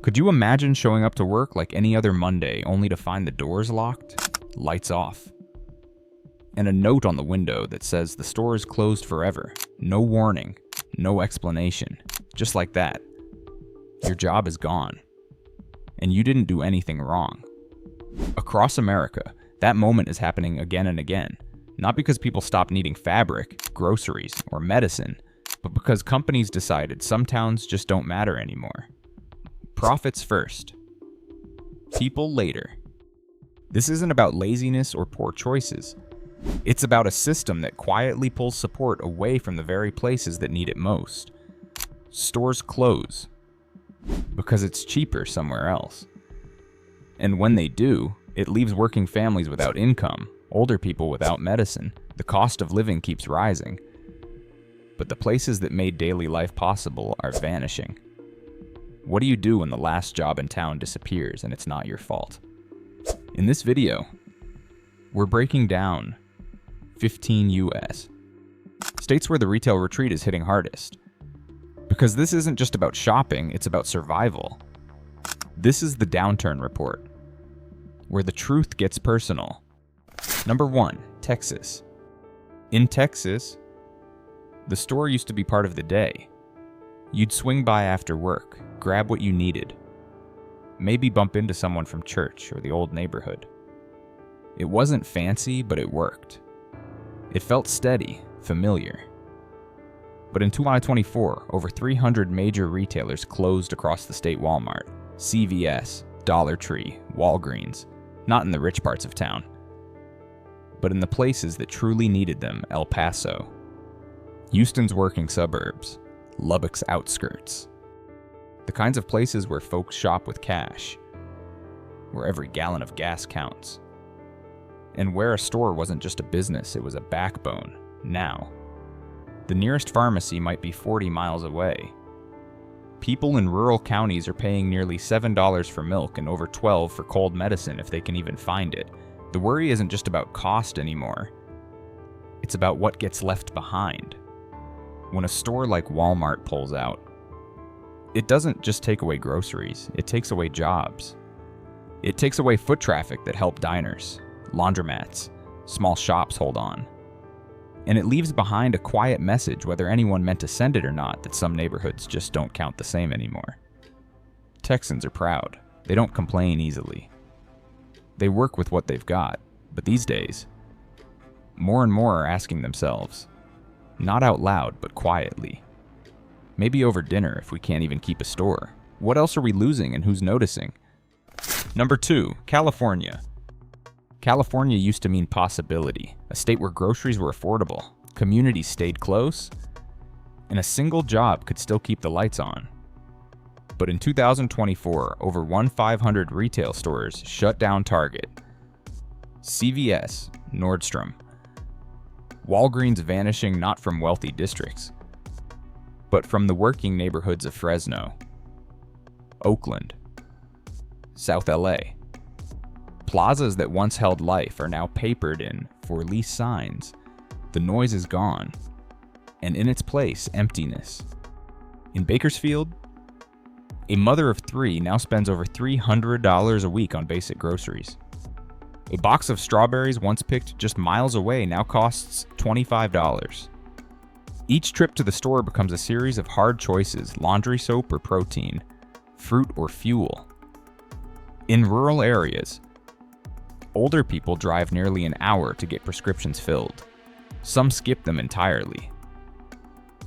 Could you imagine showing up to work like any other Monday only to find the doors locked, lights off, and a note on the window that says the store is closed forever? No warning, no explanation. Just like that, your job is gone, and you didn't do anything wrong. Across America, that moment is happening again and again, not because people stopped needing fabric, groceries, or medicine, but because companies decided some towns just don't matter anymore. Profits first, people later. This isn't about laziness or poor choices. It's about a system that quietly pulls support away from the very places that need it most. Stores close because it's cheaper somewhere else. And when they do, it leaves working families without income, older people without medicine. The cost of living keeps rising. But the places that made daily life possible are vanishing. What do you do when the last job in town disappears and it's not your fault? In this video, we're breaking down 15 US states where the retail retreat is hitting hardest. Because this isn't just about shopping, it's about survival. This is the downturn report, where the truth gets personal. Number 1, Texas. In Texas, the store used to be part of the day. You'd swing by after work, grab what you needed, maybe bump into someone from church or the old neighborhood. It wasn't fancy, but it worked. It felt steady, familiar. But in 2024, over 300 major retailers closed across the state: Walmart, CVS, Dollar Tree, Walgreens, not in the rich parts of town, but in the places that truly needed them: El Paso, Houston's working suburbs, Lubbock's outskirts. The kinds of places where folks shop with cash, where every gallon of gas counts, and where a store wasn't just a business, it was a backbone. Now, the nearest pharmacy might be 40 miles away. People in rural counties are paying nearly $7 for milk and over $12 for cold medicine if they can even find it. The worry isn't just about cost anymore. It's about what gets left behind. When a store like Walmart pulls out, it doesn't just take away groceries, it takes away jobs. It takes away foot traffic that helped diners, laundromats, small shops hold on. And it leaves behind a quiet message, whether anyone meant to send it or not, that some neighborhoods just don't count the same anymore. Texans are proud. They don't complain easily. They work with what they've got, but these days, more and more are asking themselves, not out loud, but quietly, maybe over dinner if we can't even keep a store, what else are we losing and who's noticing? Number 2, California. California used to mean possibility, a state where groceries were affordable, communities stayed close, and a single job could still keep the lights on. But in 2024, over 1,500 retail stores shut down: Target, CVS, Nordstrom. Walgreens vanishing not from wealthy districts, but from the working neighborhoods of Fresno, Oakland, South LA. Plazas that once held life are now papered in "for lease" signs. The noise is gone, and in its place, emptiness. In Bakersfield, a mother of 3 now spends over $300 a week on basic groceries. A box of strawberries once picked just miles away now costs $25. Each trip to the store becomes a series of hard choices: laundry soap or protein, fruit or fuel. In rural areas, older people drive nearly an hour to get prescriptions filled. Some skip them entirely.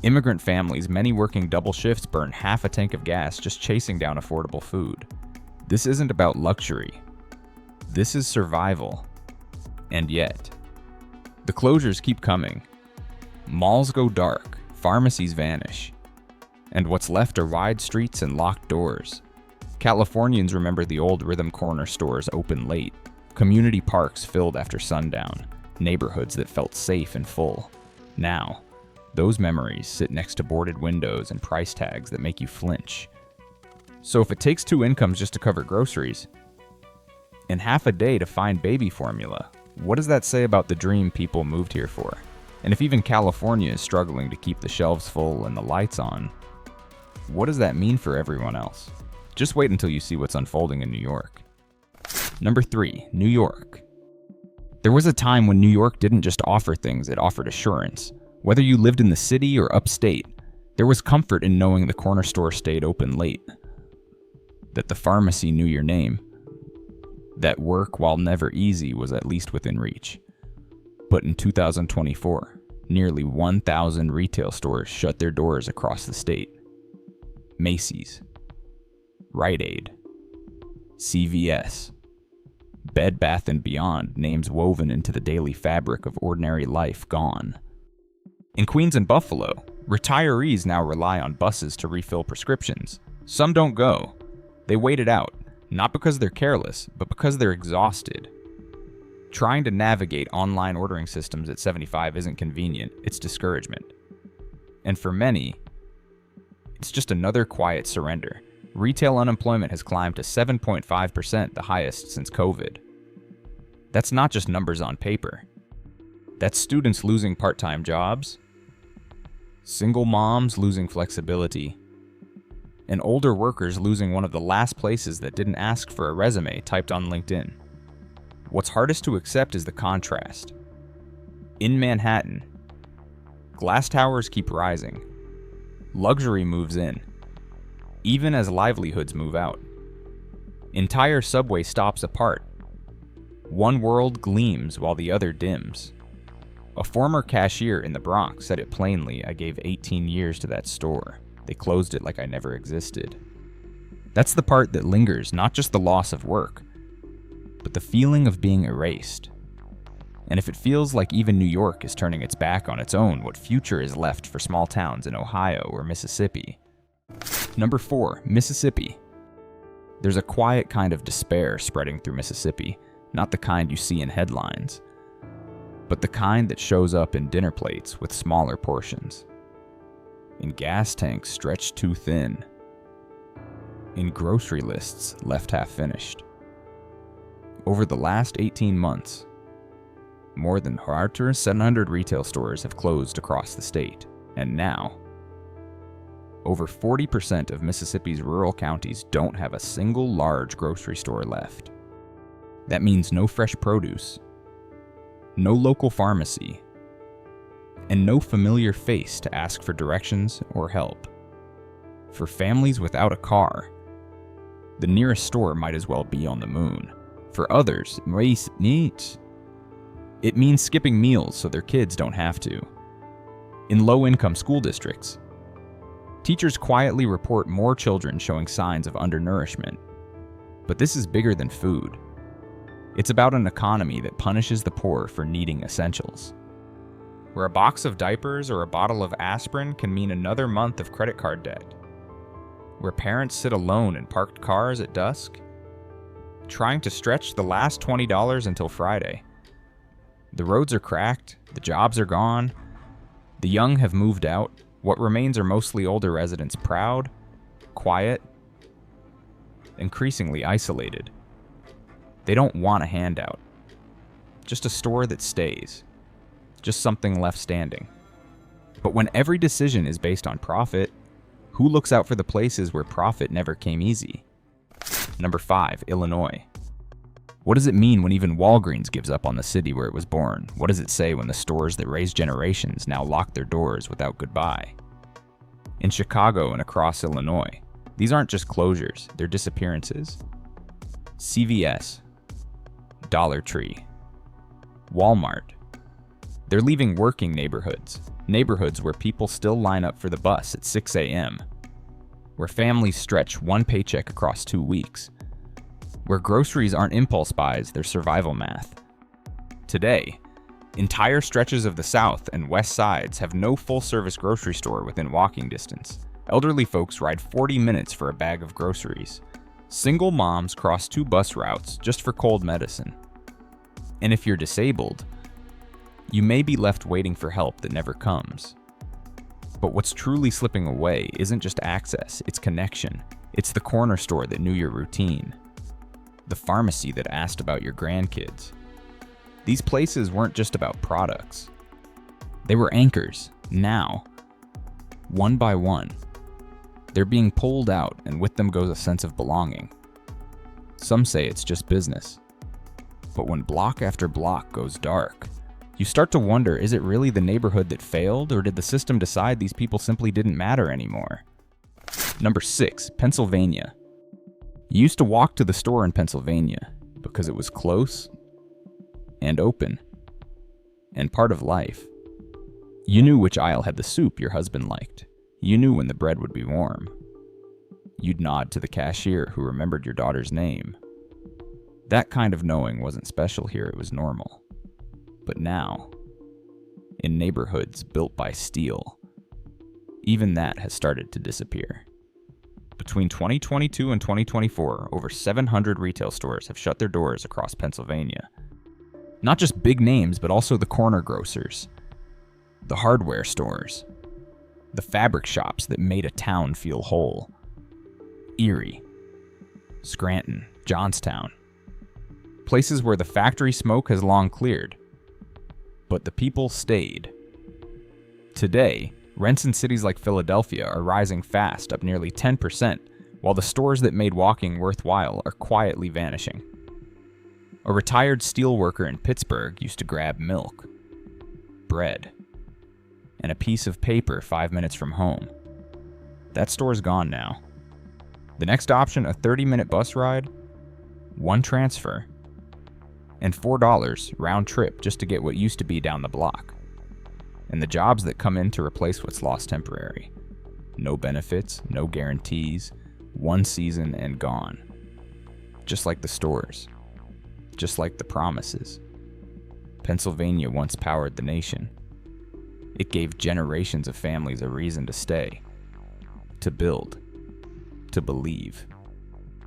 Immigrant families, many working double shifts, burn half a tank of gas just chasing down affordable food. This isn't about luxury. This is survival. And yet, the closures keep coming. Malls go dark, pharmacies vanish, and what's left are wide streets and locked doors. Californians remember the old Rhythm Corner stores open late, community parks filled after sundown, neighborhoods that felt safe and full. Now, those memories sit next to boarded windows and price tags that make you flinch. So if it takes 2 incomes just to cover groceries, and half a day to find baby formula, what does that say about the dream people moved here for? And if even California is struggling to keep the shelves full and the lights on, what does that mean for everyone else? Just wait until you see what's unfolding in New York. Number 3, New York. There was a time when New York didn't just offer things, it offered assurance. Whether you lived in the city or upstate, there was comfort in knowing the corner store stayed open late, that the pharmacy knew your name, that work, while never easy, was at least within reach. But in 2024, nearly 1,000 retail stores shut their doors across the state. Macy's, Rite Aid, CVS, Bed Bath & Beyond, names woven into the daily fabric of ordinary life gone. In Queens and Buffalo, retirees now rely on buses to refill prescriptions. Some don't go. They wait it out, not because they're careless, but because they're exhausted. Trying to navigate online ordering systems at 75 isn't convenient, it's discouragement. And for many, it's just another quiet surrender. Retail unemployment has climbed to 7.5%, the highest since COVID. That's not just numbers on paper. That's students losing part-time jobs, single moms losing flexibility, and older workers losing one of the last places that didn't ask for a resume typed on LinkedIn. What's hardest to accept is the contrast. In Manhattan, glass towers keep rising. Luxury moves in, even as livelihoods move out. Entire subway stops apart. One world gleams while the other dims. A former cashier in the Bronx said it plainly, "I gave 18 years to that store. They closed it like I never existed." That's the part that lingers, not just the loss of work, but the feeling of being erased. And if it feels like even New York is turning its back on its own, what future is left for small towns in Ohio or Mississippi? Number 4, Mississippi. There's a quiet kind of despair spreading through Mississippi, not the kind you see in headlines, but the kind that shows up in dinner plates with smaller portions, in gas tanks stretched too thin, in grocery lists left half finished. Over the last 18 months, more than 700 retail stores have closed across the state, and now, over 40% of Mississippi's rural counties don't have a single large grocery store left. That means no fresh produce, no local pharmacy, and no familiar face to ask for directions or help. For families without a car, the nearest store might as well be on the moon. For others, it means skipping meals so their kids don't have to. In low-income school districts, teachers quietly report more children showing signs of undernourishment. But this is bigger than food. It's about an economy that punishes the poor for needing essentials, where a box of diapers or a bottle of aspirin can mean another month of credit card debt, where parents sit alone in parked cars at dusk, trying to stretch the last $20 until Friday. The roads are cracked, the jobs are gone, the young have moved out. What remains are mostly older residents, proud, quiet, increasingly isolated. They don't want a handout, just a store that stays, just something left standing. But when every decision is based on profit, who looks out for the places where profit never came easy? Number 5, Illinois. What does it mean when even Walgreens gives up on the city where it was born? What does it say when the stores that raised generations now lock their doors without goodbye? In Chicago and across Illinois, these aren't just closures, they're disappearances. CVS, Dollar Tree, Walmart. They're leaving working neighborhoods where people still line up for the bus at 6 a.m., where families stretch one paycheck across 2 weeks, where groceries aren't impulse buys, they're survival math. Today, entire stretches of the South and West Sides have no full-service grocery store within walking distance. Elderly folks ride 40 minutes for a bag of groceries. Single moms cross 2 bus routes just for cold medicine. And if you're disabled, you may be left waiting for help that never comes. But what's truly slipping away isn't just access, it's connection. It's the corner store that knew your routine, the pharmacy that asked about your grandkids. These places weren't just about products. They were anchors, now, one by one, They're being pulled out, and with them goes a sense of belonging. Some say it's just business. But when block after block goes dark, you start to wonder, is it really the neighborhood that failed, or did the system decide these people simply didn't matter anymore? Number 6, Pennsylvania. You used to walk to the store in Pennsylvania because it was close and open and part of life. You knew which aisle had the soup your husband liked. You knew when the bread would be warm. You'd nod to the cashier who remembered your daughter's name. That kind of knowing wasn't special here, it was normal. But now, in neighborhoods built by steel, even that has started to disappear. Between 2022 and 2024, over 700 retail stores have shut their doors across Pennsylvania. Not just big names, but also the corner grocers, the hardware stores, the fabric shops that made a town feel whole. Erie, Scranton, Johnstown. Places where the factory smoke has long cleared. But the people stayed. Today, rents in cities like Philadelphia are rising fast, up nearly 10%, while the stores that made walking worthwhile are quietly vanishing. A retired steelworker in Pittsburgh used to grab milk, bread, and a piece of paper 5 minutes from home. That store's gone now. The next option, a 30-minute bus ride, one transfer, and $4 round trip just to get what used to be down the block. And the jobs that come in to replace what's lost temporary. No benefits, no guarantees, one season and gone. Just like the stores. Just like the promises. Pennsylvania once powered the nation. It gave generations of families a reason to stay, to build, to believe.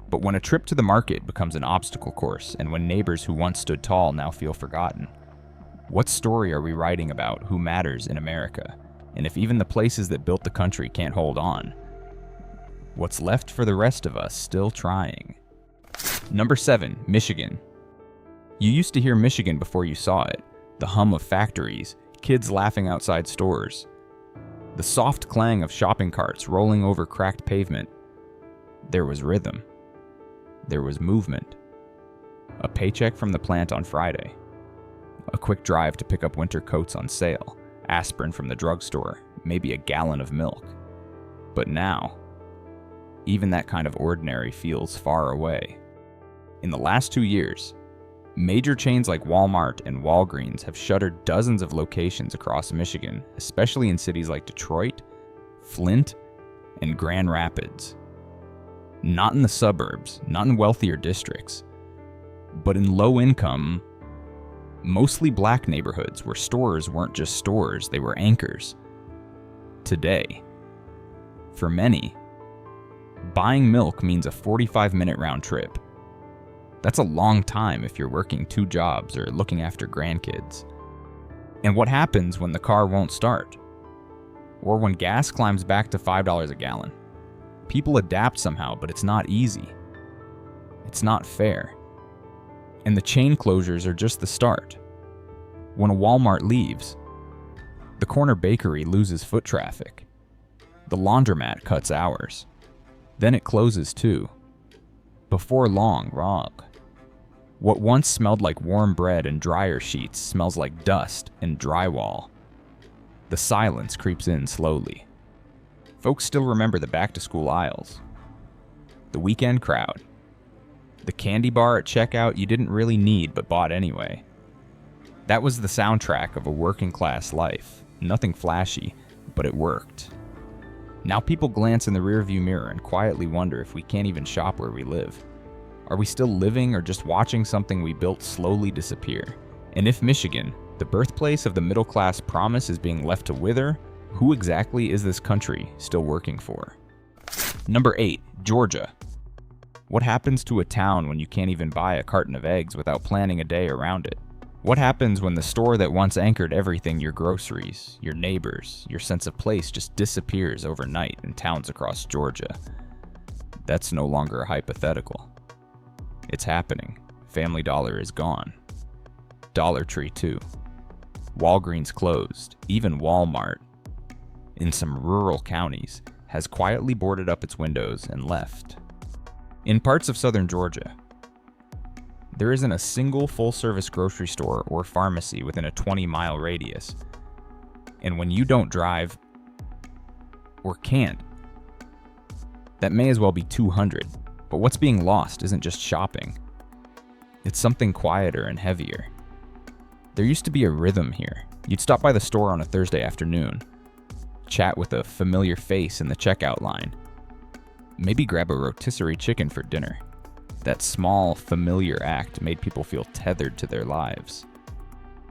But when a trip to the market becomes an obstacle course, and when neighbors who once stood tall now feel forgotten, what story are we writing about who matters in America? And if even the places that built the country can't hold on, what's left for the rest of us still trying? Number 7, Michigan. You used to hear Michigan before you saw it. The hum of factories, kids laughing outside stores, the soft clang of shopping carts rolling over cracked pavement. There was rhythm. There was movement. A paycheck from the plant on Friday. A quick drive to pick up winter coats on sale. Aspirin from the drugstore. Maybe a gallon of milk. But now, even that kind of ordinary feels far away. In the last 2 years, major chains like Walmart and Walgreens have shuttered dozens of locations across Michigan, especially in cities like Detroit, Flint, and Grand Rapids. Not in the suburbs, not in wealthier districts, but in low-income, mostly black neighborhoods where stores weren't just stores, they were anchors. Today, for many, buying milk means a 45-minute round trip. That's a long time if you're working 2 jobs or looking after grandkids. And what happens when the car won't start? Or when gas climbs back to $5 a gallon? People adapt somehow, but it's not easy. It's not fair. And the chain closures are just the start. When a Walmart leaves, the corner bakery loses foot traffic. The laundromat cuts hours. Then it closes too. Before long, what once smelled like warm bread and dryer sheets smells like dust and drywall. The silence creeps in slowly. Folks still remember the back-to-school aisles, the weekend crowd, the candy bar at checkout you didn't really need but bought anyway. That was the soundtrack of a working-class life. Nothing flashy, but it worked. Now people glance in the rearview mirror and quietly wonder if we can't even shop where we live. Are we still living or just watching something we built slowly disappear? And if Michigan, the birthplace of the middle-class promise, is being left to wither, who exactly is this country still working for? Number 8, Georgia. What happens to a town when you can't even buy a carton of eggs without planning a day around it? What happens when the store that once anchored everything, your groceries, your neighbors, your sense of place, just disappears overnight in towns across Georgia? That's no longer a hypothetical. It's happening. Family Dollar is gone. Dollar Tree too. Walgreens closed. Even Walmart, in some rural counties, has quietly boarded up its windows and left. In parts of southern Georgia, there isn't a single full-service grocery store or pharmacy within a 20-mile radius. And when you don't drive, or can't, that may as well be 200. But what's being lost isn't just shopping. It's something quieter and heavier. There used to be a rhythm here. You'd stop by the store on a Thursday afternoon, chat with a familiar face in the checkout line, maybe grab a rotisserie chicken for dinner. That small, familiar act made people feel tethered to their lives.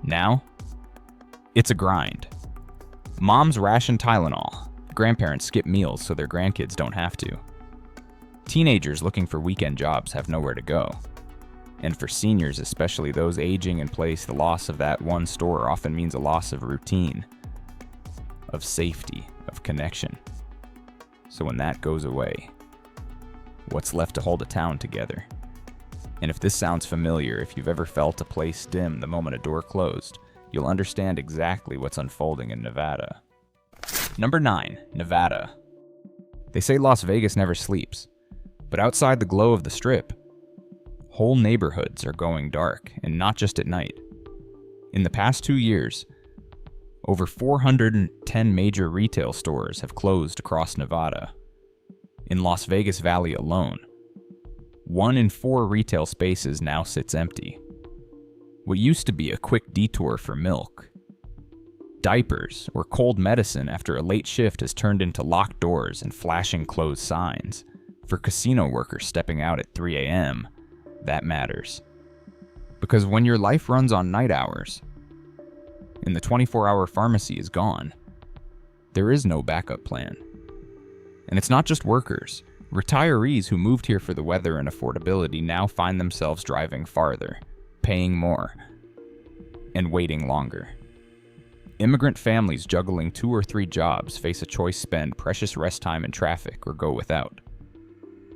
Now, it's a grind. Moms ration Tylenol. Grandparents skip meals so their grandkids don't have to. Teenagers looking for weekend jobs have nowhere to go. And for seniors, especially those aging in place, the loss of that one store often means a loss of routine, of safety, of connection. So when that goes away, what's left to hold a town together? And if this sounds familiar, if you've ever felt a place dim the moment a door closed, you'll understand exactly what's unfolding in Nevada. Number 9, Nevada. They say Las Vegas never sleeps, but outside the glow of the Strip, whole neighborhoods are going dark, and not just at night. In the past 2 years, over 410 major retail stores have closed across Nevada. In Las Vegas Valley alone, 1 in 4 retail spaces now sits empty. What used to be a quick detour for milk, diapers, or cold medicine after a late shift has turned into locked doors and flashing closed signs. For casino workers stepping out at 3 a.m., that matters. Because when your life runs on night hours, and the 24-hour pharmacy is gone, there is no backup plan. And it's not just workers. Retirees who moved here for the weather and affordability now find themselves driving farther, paying more, and waiting longer. Immigrant families juggling 2 or 3 jobs face a choice: spend precious rest time in traffic or go without.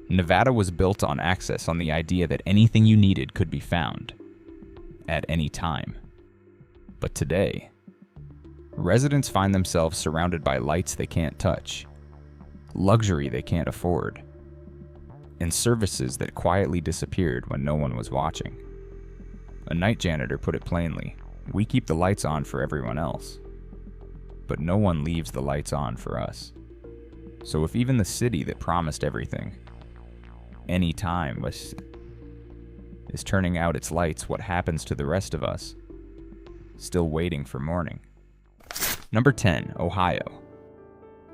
Nevada was built on access, on the idea that anything you needed could be found at any time. But today, residents find themselves surrounded by lights they can't touch, luxury they can't afford, and services that quietly disappeared when no one was watching. A night janitor put it plainly: we keep the lights on for everyone else, but no one leaves the lights on for us. So if even the city that promised everything, any time, is turning out its lights, what happens to the rest of us, still waiting for morning? Number 10, Ohio.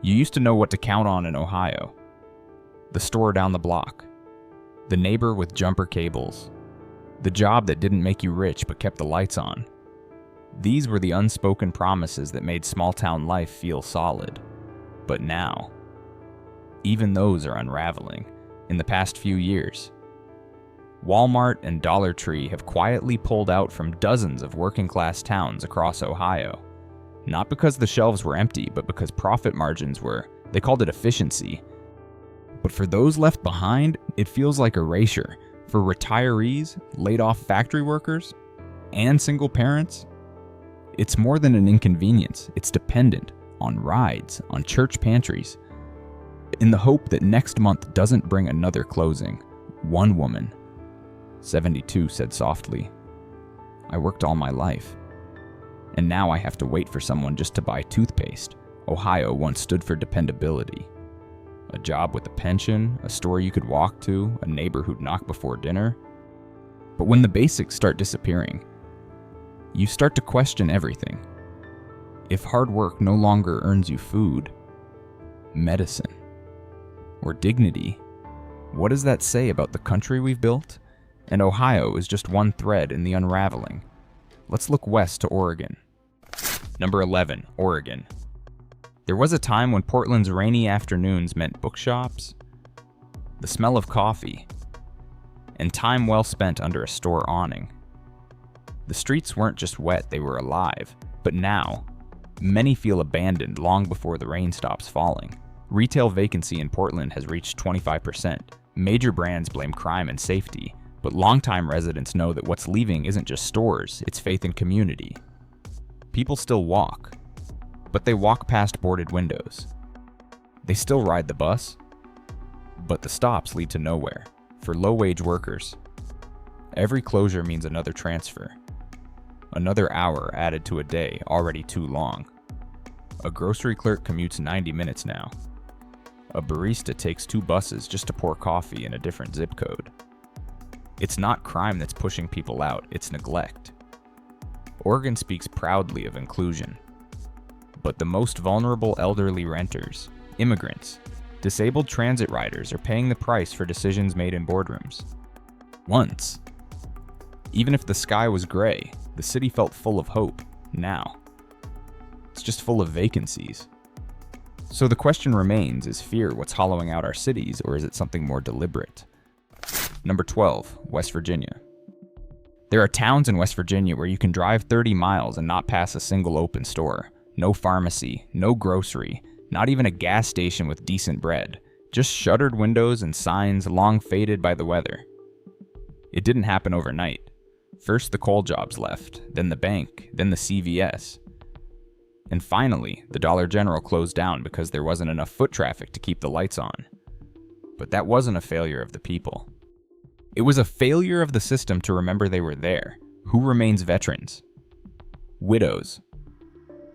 You used to know what to count on in Ohio. The store down the block, the neighbor with jumper cables, the job that didn't make you rich but kept the lights on. These were the unspoken promises that made small-town life feel solid. But now, even those are unraveling. In the past few years, Walmart and Dollar Tree have quietly pulled out from dozens of working-class towns across Ohio. Not because the shelves were empty, but because profit margins were, they called it efficiency. But for those left behind, it feels like erasure. For retirees, laid-off factory workers, and single parents, it's more than an inconvenience. It's dependent on rides, on church pantries. In the hope that next month doesn't bring another closing, one woman, 72, said softly, "I worked all my life, and now I have to wait for someone just to buy toothpaste." Ohio once stood for dependability. A job with a pension, a store you could walk to, a neighbor who'd knock before dinner. But when the basics start disappearing, you start to question everything. If hard work no longer earns you food, medicine, or dignity, what does that say about the country we've built? And Ohio is just one thread in the unraveling. Let's look west to Oregon. Number 11, Oregon. There was a time when Portland's rainy afternoons meant bookshops, the smell of coffee, and time well spent under a store awning. The streets weren't just wet, they were alive. But now, many feel abandoned long before the rain stops falling. Retail vacancy in Portland has reached 25%. Major brands blame crime and safety, but longtime residents know that what's leaving isn't just stores, it's faith in community. People still walk, but they walk past boarded windows. They still ride the bus, but the stops lead to nowhere for low-wage workers. Every closure means another transfer, another hour added to a day already too long. A grocery clerk commutes 90 minutes now. A barista takes 2 buses just to pour coffee in a different zip code. It's not crime that's pushing people out, it's neglect. Oregon speaks proudly of inclusion, but the most vulnerable elderly renters, immigrants, disabled transit riders are paying the price for decisions made in boardrooms. Once, even if the sky was gray, the city felt full of hope. Now, it's just full of vacancies. So the question remains, is fear what's hollowing out our cities, or is it something more deliberate? Number 12, West Virginia. There are towns in West Virginia where you can drive 30 miles and not pass a single open store. No pharmacy, no grocery, not even a gas station with decent bread. Just shuttered windows and signs long faded by the weather. It didn't happen overnight. First the coal jobs left, then the bank, then the CVS. And finally, the Dollar General closed down because there wasn't enough foot traffic to keep the lights on. But that wasn't a failure of the people. It was a failure of the system to remember they were there. Who remains veterans? Widows.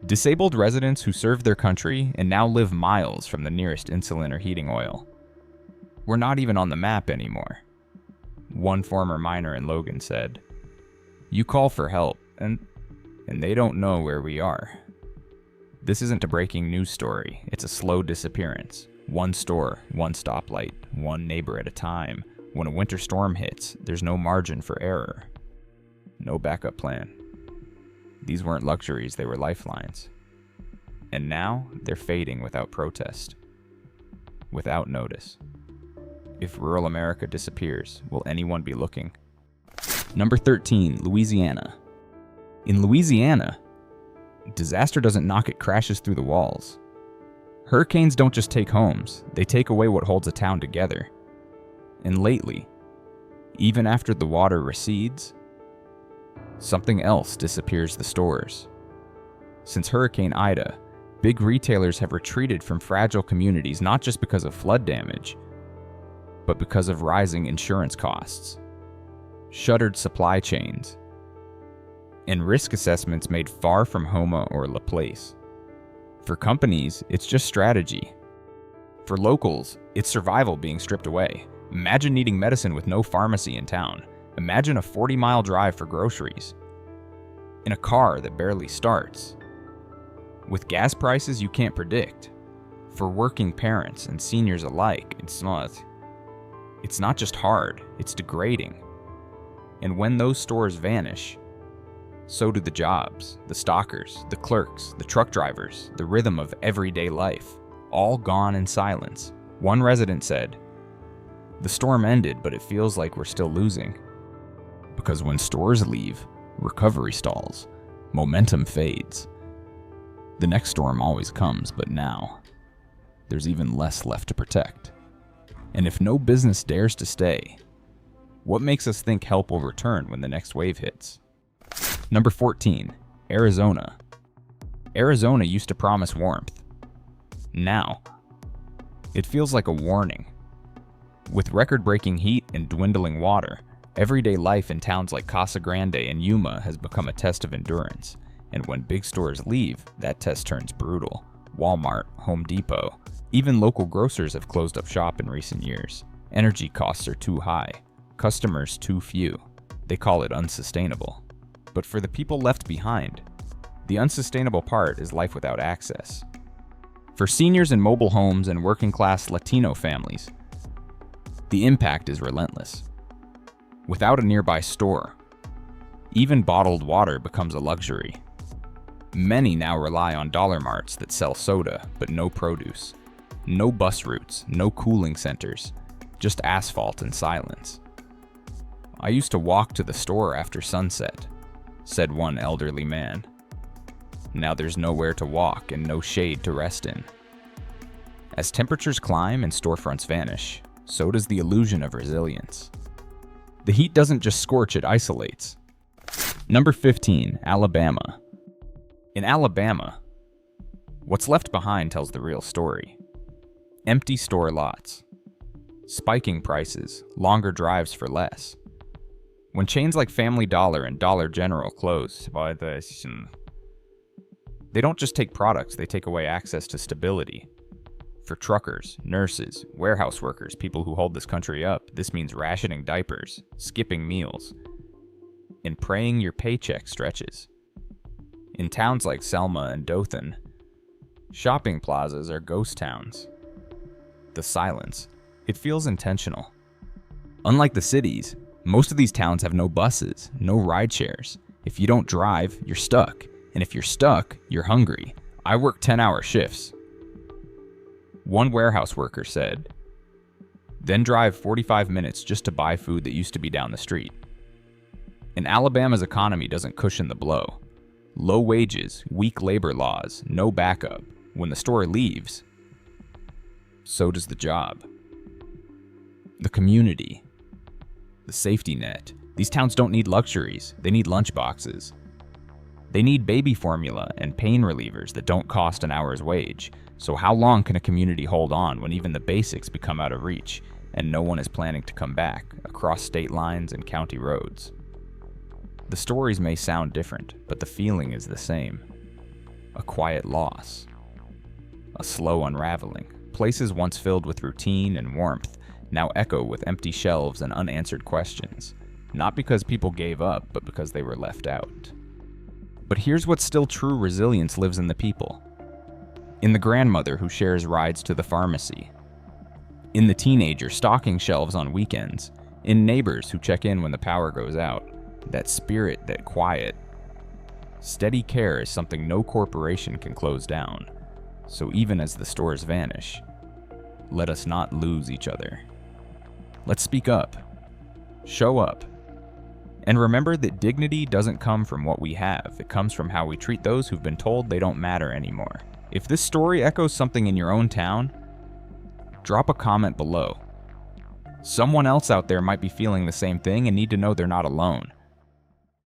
Disabled residents who served their country and now live miles from the nearest insulin or heating oil. We're not even on the map anymore. One former miner in Logan said, "You call for help, and they don't know where we are." This isn't a breaking news story, it's a slow disappearance. One store, one stoplight, one neighbor at a time. When a winter storm hits, there's no margin for error. No backup plan. These weren't luxuries, they were lifelines. And now, they're fading without protest. Without notice. If rural America disappears, will anyone be looking? Number 13, Louisiana. In Louisiana, disaster doesn't knock, it crashes through the walls. Hurricanes don't just take homes, they take away what holds a town together. And lately, even after the water recedes, something else disappears the stores. Since Hurricane Ida, big retailers have retreated from fragile communities not just because of flood damage, but because of rising insurance costs, shuttered supply chains, and risk assessments made far from Houma or LaPlace. For companies, it's just strategy. For locals, it's survival being stripped away. Imagine needing medicine with no pharmacy in town. Imagine a 40-mile drive for groceries. In a car that barely starts. With gas prices you can't predict. For working parents and seniors alike, it's not just hard, it's degrading. And when those stores vanish, so do the jobs, the stockers, the clerks, the truck drivers, the rhythm of everyday life, all gone in silence. One resident said, "The storm ended, but it feels like we're still losing." Because when stores leave, recovery stalls, momentum fades. The next storm always comes, but now, there's even less left to protect. And if no business dares to stay, what makes us think help will return when the next wave hits? Number 14, Arizona. Arizona used to promise warmth. Now, it feels like a warning. With record-breaking heat and dwindling water, everyday life in towns like Casa Grande and Yuma has become a test of endurance. And when big stores leave, that test turns brutal. Walmart, Home Depot, even local grocers have closed up shop in recent years. Energy costs are too high, customers too few. They call it unsustainable. But for the people left behind, the unsustainable part is life without access. For seniors in mobile homes and working-class Latino families, the impact is relentless. Without a nearby store, even bottled water becomes a luxury. Many now rely on dollar marts that sell soda but no produce. No bus routes, no cooling centers, just asphalt and silence. "I used to walk to the store after sunset," said one elderly man. Now there's nowhere to walk and no shade to rest in. As temperatures climb and storefronts vanish, so does the illusion of resilience. The heat doesn't just scorch, it isolates. Number 15, Alabama. In Alabama, what's left behind tells the real story. Empty store lots. Spiking prices, longer drives for less. When chains like Family Dollar and Dollar General close, they don't just take products, they take away access to stability. For truckers, nurses, warehouse workers, people who hold this country up, this means rationing diapers, skipping meals, and praying your paycheck stretches. In towns like Selma and Dothan, shopping plazas are ghost towns. The silence, it feels intentional. Unlike the cities, most of these towns have no buses, no ride shares. If you don't drive, you're stuck. And if you're stuck, you're hungry. I work 10-hour shifts. One warehouse worker said, then drive 45 minutes just to buy food that used to be down the street. And Alabama's economy doesn't cushion the blow. Low wages, weak labor laws, no backup. When the store leaves, so does the job. The community. The safety net. These towns don't need luxuries, they need lunchboxes. They need baby formula and pain relievers that don't cost an hour's wage. So how long can a community hold on when even the basics become out of reach and no one is planning to come back across state lines and county roads? The stories may sound different, but the feeling is the same. A quiet loss. A slow unraveling. Places once filled with routine and warmth now echo with empty shelves and unanswered questions. Not because people gave up, but because they were left out. But here's what still true resilience lives in the people. In the grandmother who shares rides to the pharmacy. In the teenager stocking shelves on weekends. In neighbors who check in when the power goes out. That spirit, that quiet. Steady care is something no corporation can close down. So even as the stores vanish, let us not lose each other. Let's speak up. Show up. And remember that dignity doesn't come from what we have, it comes from how we treat those who've been told they don't matter anymore. If this story echoes something in your own town, drop a comment below. Someone else out there might be feeling the same thing and need to know they're not alone.